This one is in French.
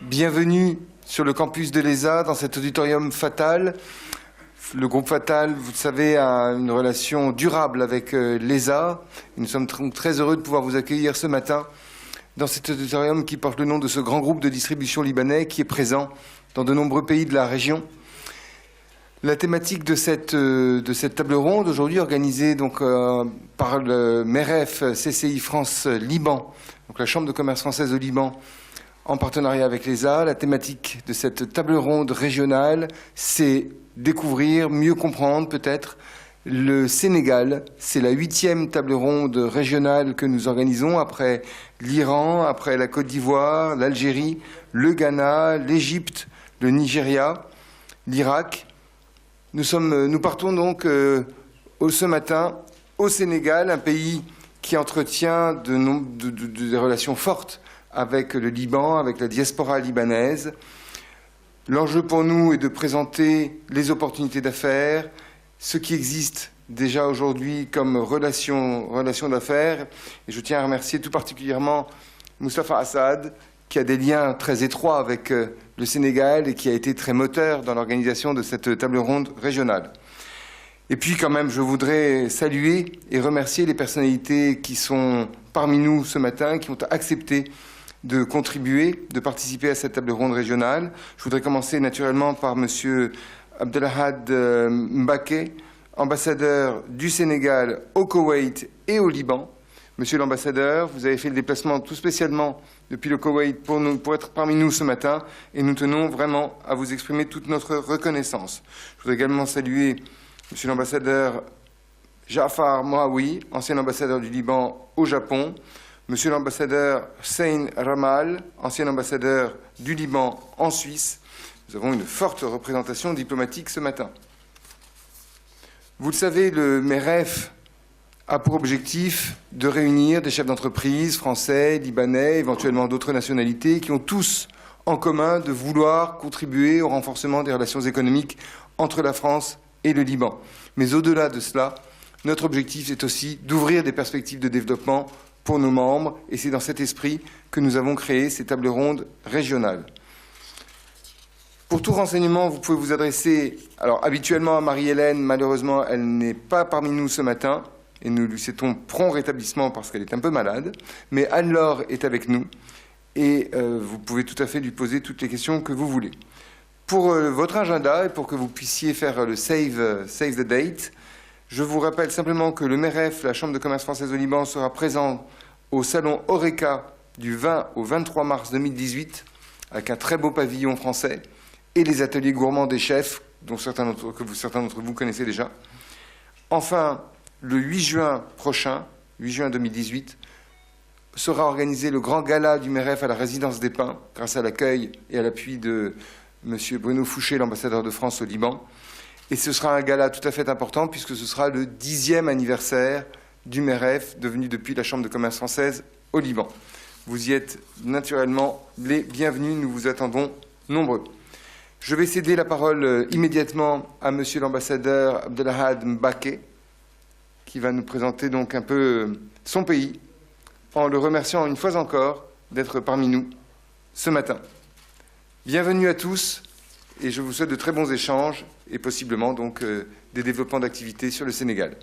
Bienvenue sur le campus de l'ESA, dans cet auditorium Fatal. Le groupe Fatal, vous le savez, a une relation durable avec l'ESA. Nous sommes très heureux de pouvoir vous accueillir ce matin dans cet auditorium qui porte le nom de ce grand groupe de distribution libanais qui est présent dans de nombreux pays de la région. La thématique de cette table ronde aujourd'hui, organisée donc, par le MEREF CCI France Liban, donc la Chambre de commerce française au Liban, en partenariat avec l'ESA, la thématique de cette table ronde régionale, c'est découvrir, mieux comprendre peut-être le Sénégal. C'est la 8e table ronde régionale que nous organisons après l'Iran, après la Côte d'Ivoire, l'Algérie, le Ghana, l'Égypte, le Nigeria, l'Irak. Nous partons donc ce matin au Sénégal, un pays qui entretient des relations fortes avec le Liban, avec la diaspora libanaise. L'enjeu pour nous est de présenter les opportunités d'affaires, ce qui existe déjà aujourd'hui comme relation d'affaires. Et je tiens à remercier tout particulièrement Moustapha Assad, qui a des liens très étroits avec le Sénégal et qui a été très moteur dans l'organisation de cette table ronde régionale. Et puis quand même, je voudrais saluer et remercier les personnalités qui sont parmi nous ce matin, qui ont accepté de contribuer, de participer à cette table ronde régionale. Je voudrais commencer naturellement par M. Abdelahad Mbaké, ambassadeur du Sénégal au Koweït et au Liban. Monsieur l'ambassadeur, vous avez fait le déplacement tout spécialement depuis le Koweït pour être parmi nous ce matin et nous tenons vraiment à vous exprimer toute notre reconnaissance. Je voudrais également saluer monsieur l'ambassadeur Jafar Moawi, ancien ambassadeur du Liban au Japon, monsieur l'ambassadeur Hussein Ramal, ancien ambassadeur du Liban en Suisse. Nous avons une forte représentation diplomatique ce matin. Vous le savez, le MEREF a pour objectif de réunir des chefs d'entreprise français, libanais, éventuellement d'autres nationalités, qui ont tous en commun de vouloir contribuer au renforcement des relations économiques entre la France et le Liban. Mais au-delà de cela, notre objectif est aussi d'ouvrir des perspectives de développement pour nos membres, et c'est dans cet esprit que nous avons créé ces tables rondes régionales. Pour tout renseignement, vous pouvez vous adresser habituellement à Marie-Hélène. Malheureusement, elle n'est pas parmi nous ce matin, et nous lui souhaitons prompt rétablissement parce qu'elle est un peu malade. Mais Anne-Laure est avec nous, et vous pouvez tout à fait lui poser toutes les questions que vous voulez. Pour votre agenda, et pour que vous puissiez faire le save the date, je vous rappelle simplement que le MEREF, la Chambre de commerce française au Liban, sera présent au salon Horeca du 20 au 23 mars 2018, avec un très beau pavillon français, et les ateliers gourmands des chefs, dont certains d'entre vous connaissez déjà. Enfin, le 8 juin prochain, 8 juin 2018, sera organisé le grand gala du MEREF à la Résidence des Pins, grâce à l'accueil et à l'appui de M. Bruno Fouché, l'ambassadeur de France au Liban. Et ce sera un gala tout à fait important, puisque ce sera le 10e anniversaire du MEREF, devenu depuis la Chambre de commerce française au Liban. Vous y êtes naturellement les bienvenus, nous vous attendons nombreux. Je vais céder la parole immédiatement à M. l'ambassadeur Abdelahad Mbaké, qui va nous présenter donc un peu son pays, en le remerciant une fois encore d'être parmi nous ce matin. Bienvenue à tous, et je vous souhaite de très bons échanges, et possiblement donc des développements d'activités sur le Sénégal.